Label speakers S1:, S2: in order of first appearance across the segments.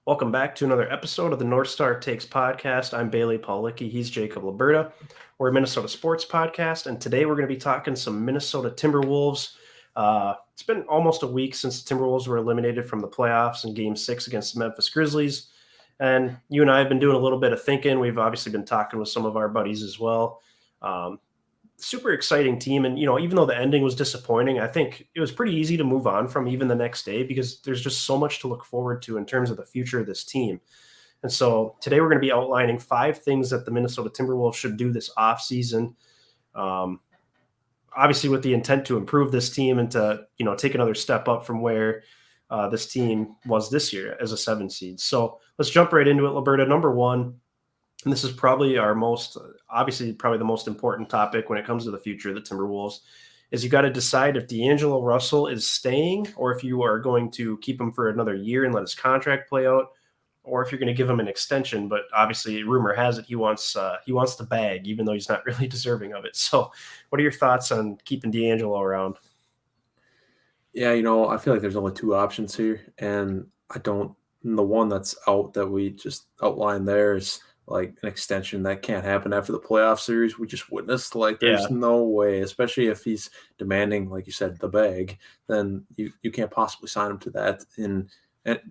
S1: Welcome back to another episode of the North Star Takes podcast. I'm Bailey Paulicki. He's Jacob Liberta. We're a Minnesota sports podcast, and today we're going to be talking some Minnesota Timberwolves. It's been almost a week since the Timberwolves were eliminated from the playoffs in Game 6 against the Memphis Grizzlies. And you and I have been doing a little bit of thinking. We've obviously been talking with some of our buddies as well. Super exciting team. And, even though the ending was disappointing, I think it was pretty easy to move on from even the next day because there's just so much to look forward to in terms of the future of this team. And so today we're going to be outlining 5 things that the Minnesota Timberwolves should do this offseason. Obviously with the intent to improve this team and to, take another step up from where this team was this year as a 7 seed. So let's jump right into it, Liberta. Number 1, and this is probably the most important topic when it comes to the future of the Timberwolves, is you got to decide if D'Angelo Russell is staying or if you are going to keep him for another year and let his contract play out, or if you're going to give him an extension. But obviously, rumor has it he wants the bag, even though he's not really deserving of it. So what are your thoughts on keeping D'Angelo around?
S2: Yeah, I feel like there's only 2 options here, and the one that's out that we just outlined there is like an extension that can't happen after the playoff series we just witnessed. Like, there's no way, especially if he's demanding, like you said, the bag, then you can't possibly sign him to that. And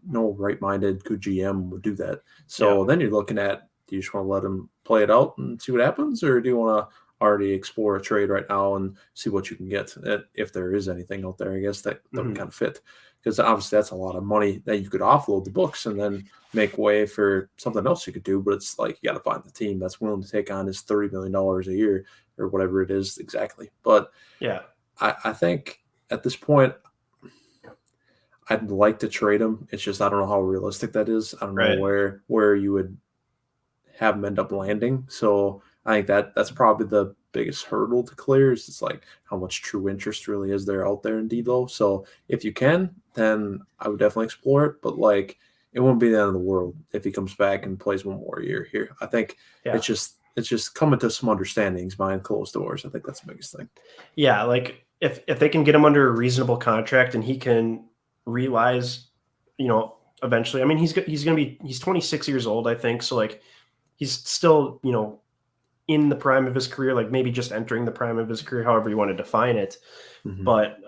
S2: no right-minded good GM would do that. So then you're looking at, do you just want to let him play it out and see what happens, or do you want to already explore a trade right now and see what you can get, if there is anything out there, I guess, that would kind of fit? Because obviously that's a lot of money that you could offload the books and then make way for something else you could do. But it's like you got to find the team that's willing to take on his $30 million a year or whatever it is exactly. But I think at this point, I'd like to trade him. It's just I don't know how realistic that is. I don't know where you would have him end up landing. So I think that's probably the biggest hurdle to clear, is it's like how much true interest really is there out there in D'Lo. So if you can, then I would definitely explore it. But like, it wouldn't be the end of the world if he comes back and plays one more year here. I think it's just coming to some understandings behind closed doors. I think that's the biggest thing.
S1: Yeah, like if they can get him under a reasonable contract and he can realize, eventually. I mean, he's 26 years old, I think. So like, he's still, in the prime of his career, like maybe just entering the prime of his career, however you want to define it. Mm-hmm. But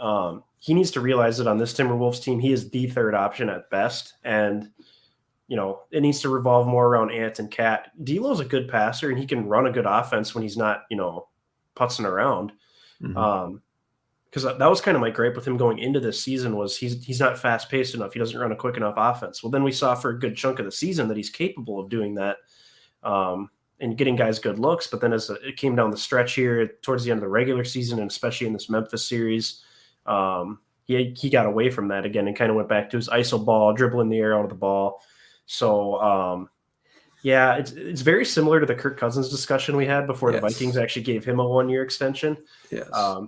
S1: he needs to realize that on this Timberwolves team, he is the third option at best. And, it needs to revolve more around Ant and Cat. D'Lo's a good passer and he can run a good offense when he's not, putzing around. Mm-hmm. Because that was kind of my gripe with him going into this season, was he's not fast-paced enough. He doesn't run a quick enough offense. Well, then we saw for a good chunk of the season that he's capable of doing that. And getting guys good looks. But then as it came down the stretch here towards the end of the regular season, and especially in this Memphis series, he got away from that again and kind of went back to his ISO ball, dribbling the air out of the ball. So, it's very similar to the Kirk Cousins discussion we had before the Vikings actually gave him a 1-year extension.
S2: Yes.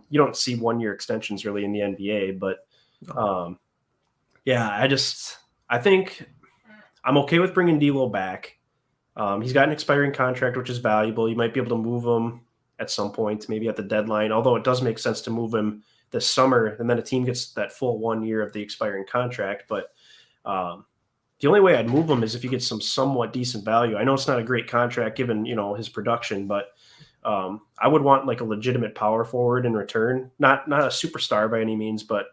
S1: You don't see 1-year extensions really in the NBA, but I think I'm okay with bringing D'Lo back. He's got an expiring contract, which is valuable. You might be able to move him at some point, maybe at the deadline, although it does make sense to move him this summer, and then a team gets that full 1 year of the expiring contract. But the only way I'd move him is if you get some somewhat decent value. I know it's not a great contract given, his production, but I would want like a legitimate power forward in return. Not a superstar by any means, but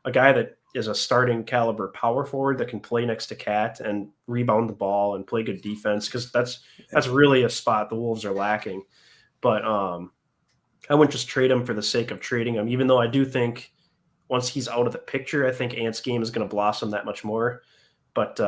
S1: a guy that is a starting caliber power forward that can play next to Cat and rebound the ball and play good defense, because that's really a spot the Wolves are lacking. But I wouldn't just trade him for the sake of trading him, even though I do think once he's out of the picture, I think Ant's game is going to blossom that much more. But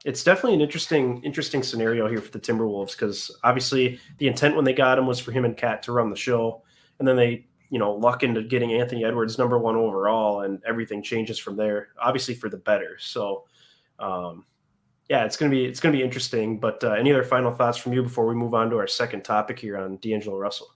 S1: it's definitely an interesting scenario here for the Timberwolves, because obviously the intent when they got him was for him and Cat to run the show, and then they luck into getting Anthony Edwards number 1 overall, and everything changes from there, obviously for the better. So, it's going to be interesting. But any other final thoughts from you before we move on to our second topic here on D'Angelo Russell?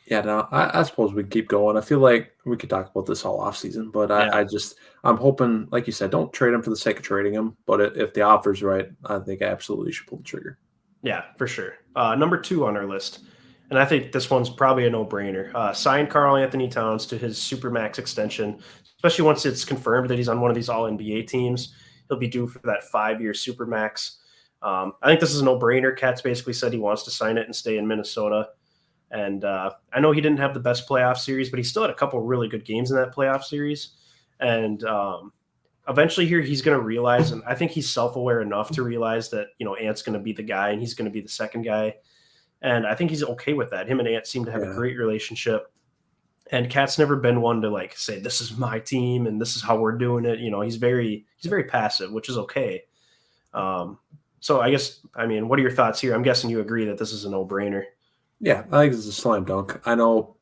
S2: Yeah, no, I suppose we can keep going. I feel like we could talk about this all offseason, but I'm hoping, like you said, don't trade him for the sake of trading him. But if the offer's right, I think I absolutely should pull the trigger.
S1: Yeah, for sure. Number 2 on our list, and I think this one's probably a no-brainer. Sign Karl-Anthony Towns to his Supermax extension, especially once it's confirmed that he's on one of these All-NBA teams. he'll be due for that 5-year supermax. I think this is a no-brainer. Cat's basically said he wants to sign it and stay in Minnesota. And I know he didn't have the best playoff series, but he still had a couple really good games in that playoff series. And eventually here he's going to realize, and I think he's self-aware enough to realize that, Ant's going to be the guy and he's going to be the second guy. And I think he's okay with that. Him and Ant seem to have a great relationship. And Cat's never been one to say, this is my team and this is how we're doing it. He's very passive, which is okay. So I guess, what are your thoughts here? I'm guessing you agree that this is a no-brainer.
S2: Yeah, I think this is a slam dunk. I know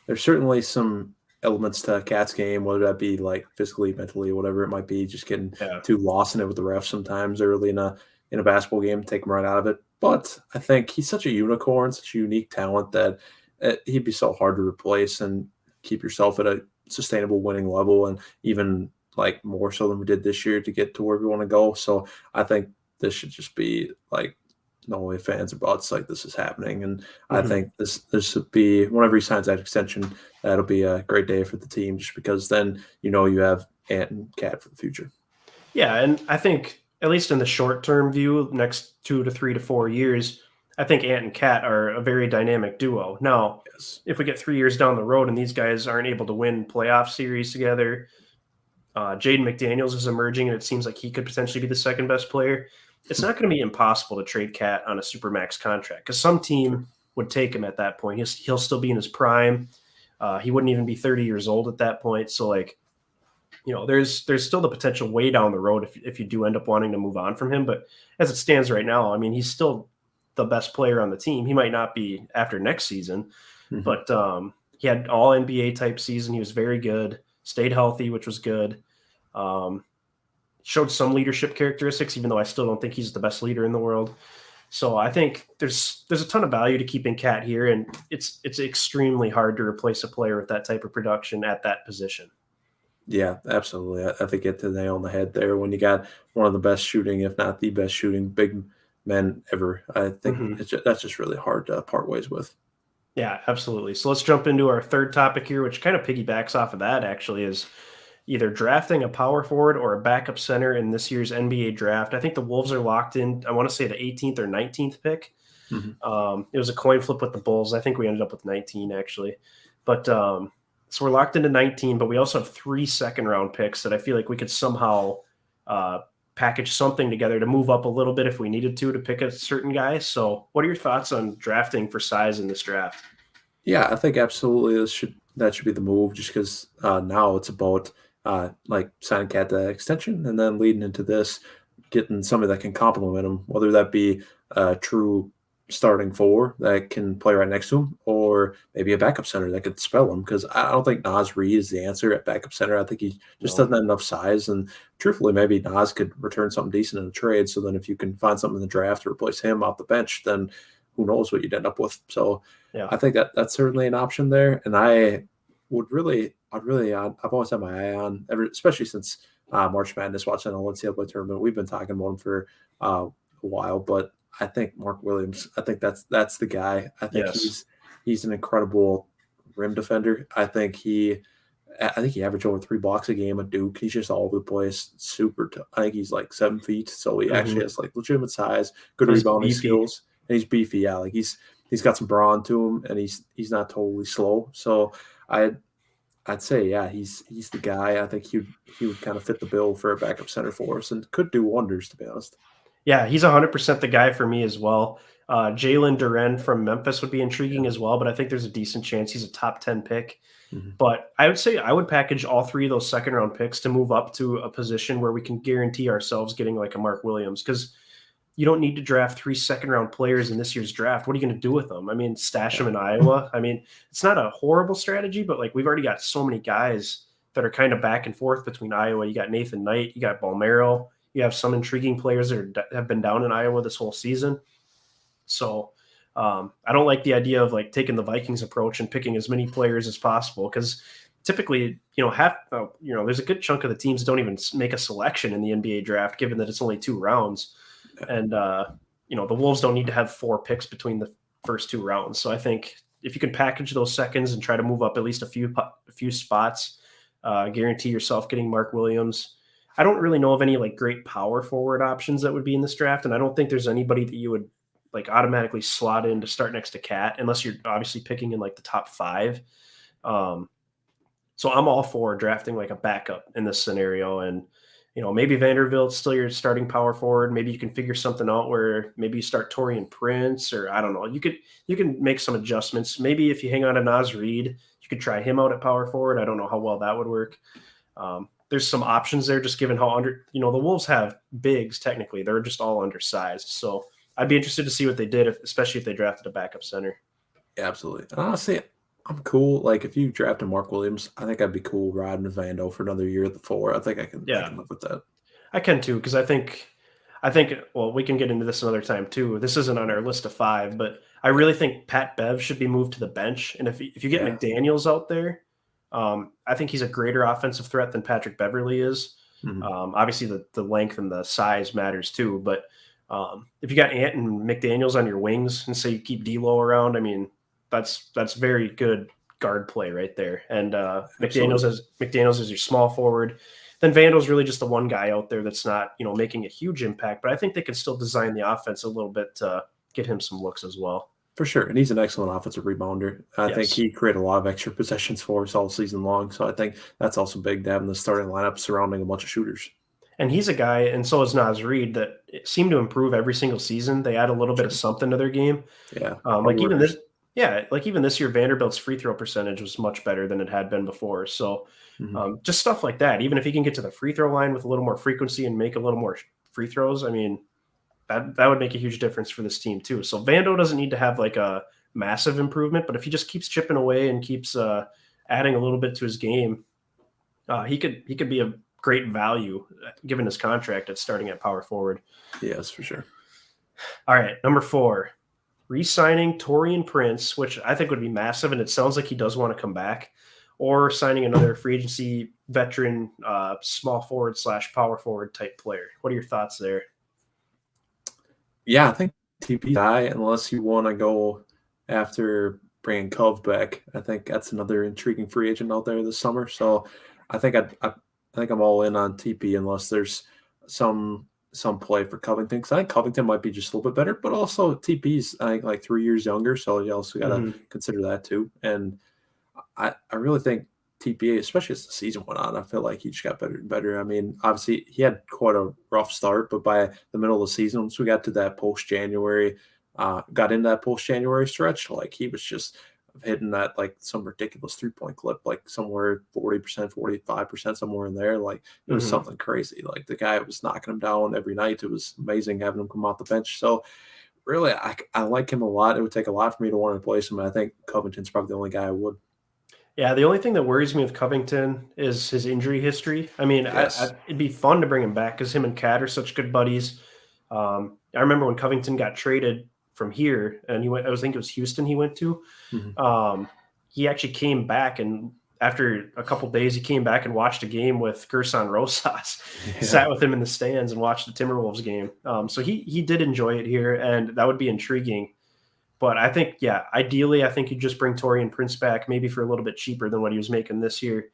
S2: there's certainly some elements to Cat's game, whether that be physically, mentally, whatever it might be, just getting too lost in it with the refs sometimes early in a basketball game, take him right out of it. But I think he's such a unicorn, such a unique talent that he'd be so hard to replace and keep yourself at a sustainable winning level, and even more so than we did this year to get to where we want to go. So I think this should just be no way fans or buts this is happening. And I think this would be, whenever he signs that extension, that'll be a great day for the team, just because then you have Ant and Cat for the future.
S1: Yeah, and I think at least in the short-term view, next 2 to 3 to 4 years, I think Ant and Cat are a very dynamic duo. Now, if we get 3 years down the road and these guys aren't able to win playoff series together, Jaden McDaniels is emerging, and it seems like he could potentially be the second best player. It's not going to be impossible to trade Cat on a supermax contract, because some team would take him at that point. He'll still be in his prime. He wouldn't even be 30 years old at that point. So, there's still the potential way down the road if you do end up wanting to move on from him. But as it stands right now, he's still the best player on the team. He might not be after next season, but he had all NBA type season. He was very good, stayed healthy, which was good. Showed some leadership characteristics, even though I still don't think he's the best leader in the world. So I think there's a ton of value to keeping Cat here, and it's extremely hard to replace a player with that type of production at that position.
S2: Yeah, absolutely. I think hit the nail on the head there. When you got one of the best shooting, if not the best shooting, big men ever, I think that's just really hard to part ways with.
S1: Yeah, absolutely. So let's jump into our third topic here, which kind of piggybacks off of that, actually, is either drafting a power forward or a backup center in this year's NBA draft. I think the Wolves are locked in, I want to say the 18th or 19th pick. It was a coin flip with the Bulls. I think we ended up with 19, actually. But so we're locked into 19, but we also have 3 second-round picks that I feel like we could somehow package something together to move up a little bit if we needed to pick a certain guy. So what are your thoughts on drafting for size in this draft?
S2: Yeah, I think absolutely that should be the move, just because now it's about signing Cat the extension and then leading into this, getting somebody that can complement him, whether that be a true starting 4 that can play right next to him, or maybe a backup center that could spell him, because I don't think Naz Reid is the answer at backup center. I think he just doesn't have enough size, and truthfully, maybe Naz could return something decent in a trade. So then if you can find something in the draft to replace him off the bench, then who knows what you'd end up with. So I think that's certainly an option there. And I've always had my eye on, especially since March Madness, watching the NCAA tournament. We've been talking about him for a while, but I think Mark Williams, I think that's the guy. I think he's an incredible rim defender. I think he averaged over 3 blocks a game at Duke. He's just all over the place. I think he's 7 feet, so he actually has legitimate size, good rebounding skills, and he's beefy. Yeah, he's got some brawn to him, and he's not totally slow. So I'd say, he's the guy. I think he would kind of fit the bill for a backup center for us, and could do wonders, to be honest.
S1: Yeah, he's 100% the guy for me as well. Jalen Duren from Memphis would be intriguing as well, but I think there's a decent chance he's a top 10 pick. But I would say I would package all 3 of those second-round picks to move up to a position where we can guarantee ourselves getting a Mark Williams, because you don't need to draft 3 second-round players in this year's draft. What are you going to do with them? Stash them in Iowa. It's not a horrible strategy, but we've already got so many guys that are kind of back and forth between Iowa. You got Nathan Knight, you got Balmero. You have some intriguing players that have been down in Iowa this whole season. So I don't like the idea of taking the Vikings approach and picking as many players as possible, because typically, there's a good chunk of the teams don't even make a selection in the NBA draft, given that it's only 2 rounds. And, the Wolves don't need to have 4 picks between the first 2 rounds. So I think if you can package those seconds and try to move up at least a few spots, guarantee yourself getting Mark Williams. I don't really know of any like great power forward options that would be in this draft, and I don't think there's anybody that you would like automatically slot in to start next to Cat unless you're obviously picking in like the top 5. Um, so I'm all for drafting like a backup in this scenario, and maybe Vanderbilt's still your starting power forward. Maybe you can figure something out where maybe you start Torian Prince, or I don't know. You can make some adjustments. Maybe if you hang on to Naz Reid, you could try him out at power forward. I don't know how well that would work. There's some options there, just given how the Wolves have bigs. Technically, they're just all undersized. So I'd be interested to see what they did, especially if they drafted a backup center.
S2: Yeah, absolutely. And honestly, I'm cool. Like if you drafted Mark Williams, I think I'd be cool riding Vando for another year at the 4. I think I can
S1: Yeah,
S2: live with that.
S1: I can too, because I think well, we can get into this another time too. This isn't on our list of 5, but I really think Pat Bev should be moved to the bench. And if you get
S2: Yeah.
S1: McDaniels out there, I think he's a greater offensive threat than Patrick Beverly is.
S2: Mhm.
S1: Obviously, the length and the size matters too. But if you got Ant and McDaniels on your wings, and say you keep D'Lo around, I mean, that's very good guard play right there. And McDaniels is your small forward. Then Vandal's really just the one guy out there that's not making a huge impact. But I think they can still design the offense a little bit to get him some looks as well.
S2: For sure. And he's an excellent offensive rebounder. I think
S1: Yes.
S2: he created a lot of extra possessions for us all season long. So I think that's also big to have in the starting lineup surrounding a bunch of shooters.
S1: And he's a guy, and so is Naz Reid, that seem to improve every single season. They add a little bit of
S2: Sure.
S1: something to their game.
S2: Yeah. Hard
S1: Like even
S2: workers.
S1: this, yeah, like even this year, Vanderbilt's free throw percentage was much better than it had been before. So
S2: Mhm.
S1: just stuff like that. Even if he can get to the free throw line with a little more frequency and make a little more free throws, I mean, that would make a huge difference for this team too. So Vando doesn't need to have like a massive improvement, but if he just keeps chipping away and keeps adding a little bit to his game, he could be a great value given his contract at starting at power forward.
S2: Yes, for sure.
S1: All right, number 4, re-signing Torian Prince, which I think would be massive, and it sounds like he does want to come back, or signing another free agency veteran, small forward / power forward type player. What are your thoughts there?
S2: Yeah, I think TP guy, unless you want to go after bringing Cove back. I think that's another intriguing free agent out there this summer. So I think I think I'm all in on TP unless there's some play for Covington, because I think Covington might be just a little bit better, but also TP's I think like 3 years younger, so you also got to
S1: Mhm.
S2: consider that too. And I really think TPA, especially as the season went on, I feel like he just got better and better. I mean, obviously he had quite a rough start, but by the middle of the season, once we got to that got into that post January stretch, like he was just hitting that like some ridiculous 3-point clip, like somewhere 40%, 45%, somewhere in there. Like it was
S1: Mhm.
S2: something crazy. Like the guy was knocking him down every night. It was amazing having him come off the bench. So really, I like him a lot. It would take a lot for me to want to replace him. And I think Covington's probably the only guy I would.
S1: Yeah, the only thing that worries me with Covington is his injury history. I mean,
S2: Yes.
S1: it'd be fun to bring him back because him and Cat are such good buddies. I remember when Covington got traded from here, and he went. I think it was Houston he went to.
S2: Mhm.
S1: Um, he actually came back, and after a couple days, he came back and watched a game with Gerson Rosas.
S2: Yeah.
S1: Sat with him in the stands and watched the Timberwolves game. So he did enjoy it here, and that would be intriguing. But I think, yeah, ideally, I think you just bring Torian Prince back, maybe for a little bit cheaper than what he was making this year.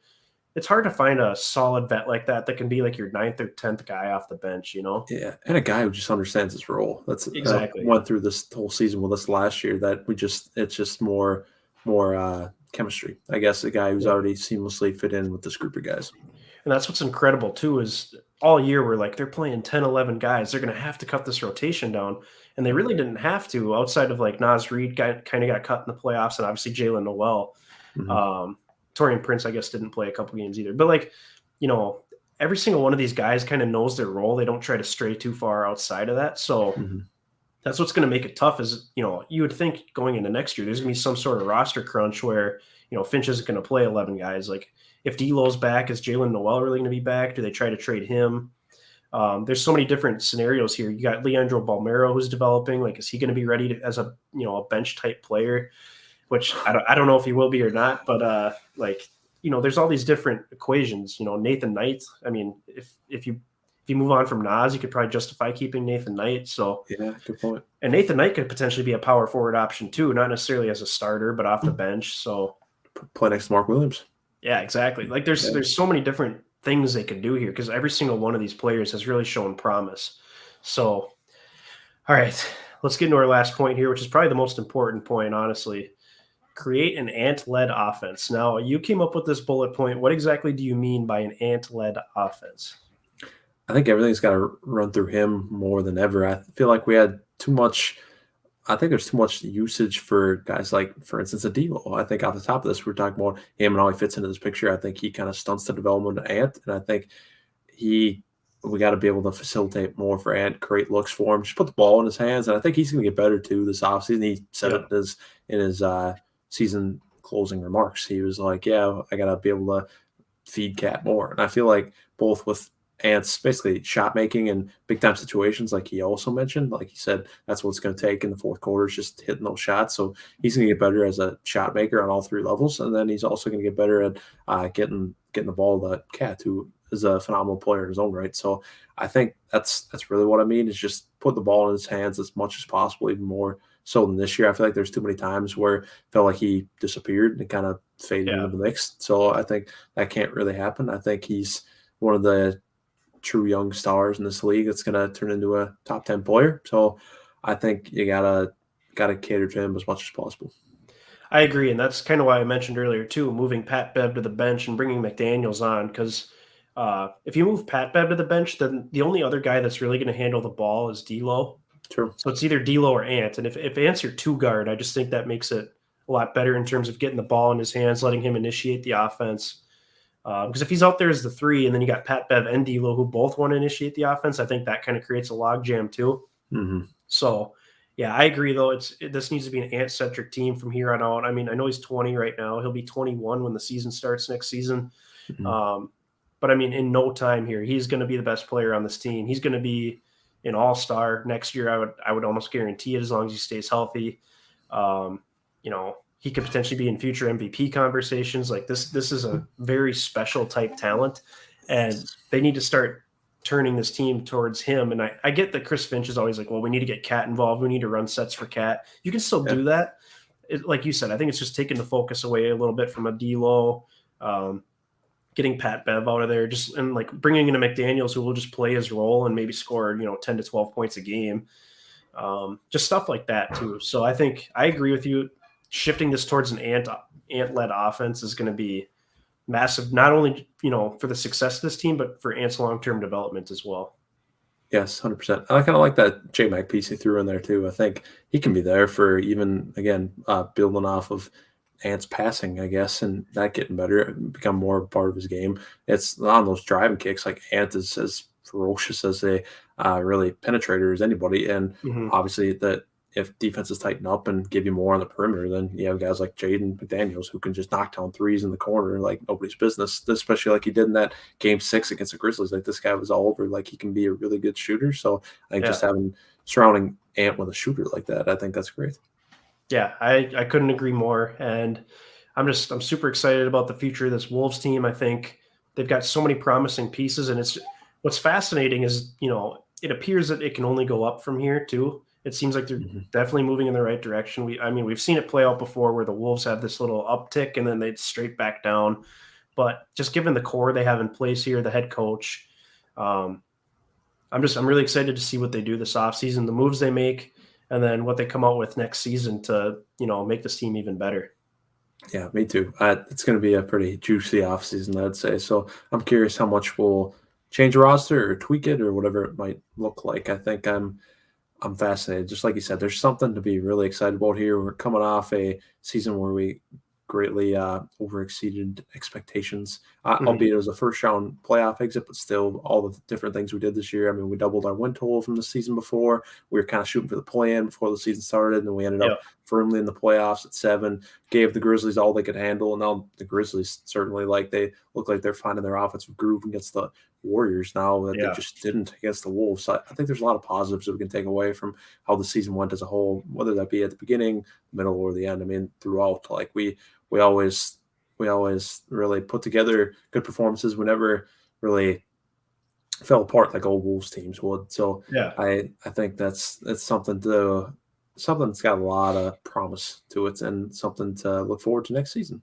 S1: It's hard to find a solid vet like that can be like your 9th or 10th guy off the bench.
S2: Yeah, and a guy who just understands his role. That's
S1: Exactly.
S2: went through this whole season with us last year. That it's just more chemistry. I guess a guy who's
S1: Yeah.
S2: already seamlessly fit in with this group of guys.
S1: And that's what's incredible too is all year we're like they're playing 10, 11 guys. They're going to have to cut this rotation down. And they really didn't have to outside of like Naz Reid kind of got cut in the playoffs and obviously Jalen Noel.
S2: Mhm,
S1: Um, Torian Prince, I guess, didn't play a couple games either. But like, you know, every single one of these guys kind of knows their role. They don't try to stray too far outside of that. So
S2: mhm.
S1: that's what's going to make it tough is, you would think going into next year, there's going to be some sort of roster crunch where, Finch isn't going to play 11 guys. Like if D'Lo's back, is Jalen Noel really going to be back? Do they try to trade him? There's so many different scenarios here. You got Leandro Balmero who's developing. Like, is he going to be ready as a bench type player? Which I don't know if he will be or not, but there's all these different equations. Nathan Knight. I mean, if you move on from Nas, you could probably justify keeping Nathan Knight. So,
S2: Yeah, good point.
S1: and Nathan Knight could potentially be a power forward option too, not necessarily as a starter, but off the bench. So
S2: Play next to Mark Williams.
S1: yeah, exactly. Like
S2: Yeah.
S1: there's so many different things they could do here because every single one of these players has really shown promise. So, all right, let's get into our last point here, which is probably the most important point, honestly. Create an ant-led offense. Now, you came up with this bullet point. What exactly do you mean by an ant-led offense?
S2: I think everything's got to run through him more than ever. I feel like we had too much. I think there's too much usage for guys like, for instance, a D'Lo. I think off the top of this, we're talking about him and how he fits into this picture. I think he kind of stunts the development of Ant, and I think we got to be able to facilitate more for Ant, create looks for him, just put the ball in his hands, and I think he's going to get better too this offseason. He said it in his season closing remarks. He was like, "Yeah, I got to be able to feed Cat more," and I feel like both with Ant's basically shot making and big time situations, like he also mentioned, like he said, that's what it's going to take in the fourth quarter is just hitting those shots. So he's going to get better as a shot maker on all three levels, and then he's also going to get better at getting the ball to Cat, who is a phenomenal player in his own right. So I think that's really what I mean is just put the ball in his hands as much as possible, even more so than this year. I feel like there's too many times where it felt like he disappeared and kind of faded into the mix. So I think that can't really happen. I think he's one of the true young stars in this league that's going to turn into a top 10 player. So I think you gotta cater to him as much as possible.
S1: I agree, and that's kind of why I mentioned earlier too, moving Pat Bev to the bench and bringing McDaniels on because if you move Pat Bev to the bench, then the only other guy that's really going to handle the ball is D'Lo.
S2: True.
S1: So it's either D'Lo or Ant, and if Ant's your two guard, I just think that makes it a lot better in terms of getting the ball in his hands, letting him initiate the offense. Because if he's out there as the three, and then you got Pat Bev and D'Lo who both want to initiate the offense, I think that kind of creates a logjam too.
S2: Mm-hmm.
S1: So, yeah, I agree though. This needs to be an Ant-centric team from here on out. I mean, I know he's 20 right now. He'll be 21 when the season starts next season.
S2: Mm-hmm.
S1: But I mean, in no time here, he's going to be the best player on this team. He's going to be an all-star next year. I would almost guarantee it as long as he stays healthy. He could potentially be in future MVP conversations. Like this is a very special type talent, and they need to start turning this team towards him. And I get that Chris Finch is always like, well, we need to get Cat involved. We need to run sets for Cat. You can still do that. Like you said, I think it's just taking the focus away a little bit from a D'Lo, getting Pat Bev out of there, just and like bringing in a McDaniels who will just play his role and maybe score 10 to 12 points a game, just stuff like that too. So I think I agree with you. Shifting this towards an ant-led offense is going to be massive, not only for the success of this team, but for Ant's long-term development as well.
S2: Yes, 100%. I kind of like that J-Mac piece he threw in there too. I think he can be there for even, again, building off of Ant's passing, I guess, and that getting better, become more part of his game. It's on those driving kicks, like Ant is as ferocious as a really penetrator as anybody. And obviously that if defenses tighten up and give you more on the perimeter, then you have guys like Jaden McDaniels who can just knock down threes in the corner like nobody's business, especially like he did in that game 6 against the Grizzlies. Like this guy was all over, like he can be a really good shooter. So I think just surrounding Ant with a shooter like that, I think that's great.
S1: Yeah, I couldn't agree more. And I'm super excited about the future of this Wolves team. I think they've got so many promising pieces, and what's fascinating is, it appears that it can only go up from here too. It seems like they're definitely moving in the right direction. We've seen it play out before where the Wolves have this little uptick and then they'd straight back down. But just given the core they have in place here, the head coach, I'm really excited to see what they do this offseason, the moves they make, and then what they come out with next season to, make this team even better.
S2: Yeah, me too. It's going to be a pretty juicy offseason, I'd say. So I'm curious how much we'll change the roster or tweak it or whatever it might look like. I think I'm fascinated. Just like you said, there's something to be really excited about here. We're coming off a season where we greatly over-exceeded expectations, albeit it was a first-round playoff exit, but still all the different things we did this year. I mean, we doubled our win total from the season before. We were kind of shooting for the play-in before the season started, and we ended up firmly in the playoffs at 7, gave the Grizzlies all they could handle, and now the Grizzlies certainly they look like they're finding their offensive groove against the Warriors now that they just didn't against the Wolves. So I think there's a lot of positives that we can take away from how the season went as a whole, whether that be at the beginning, middle, or the end. I mean, throughout, like we always really put together good performances. We never really fell apart like old Wolves teams would. So I think that's something that's got a lot of promise to it and something to look forward to next season.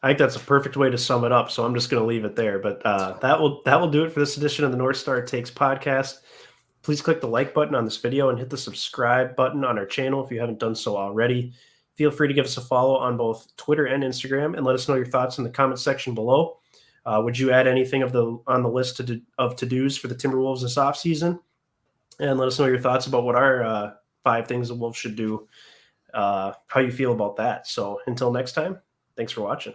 S1: I think that's a perfect way to sum it up. So I'm just going to leave it there. But that will do it for this edition of the North Star Takes podcast. Please click the like button on this video and hit the subscribe button on our channel if you haven't done so already. Feel free to give us a follow on both Twitter and Instagram, and let us know your thoughts in the comment section below. Would you add anything on the list of to-dos for the Timberwolves this offseason? And let us know your thoughts about what our 5 things the Wolves should do, how you feel about that. So until next time, thanks for watching.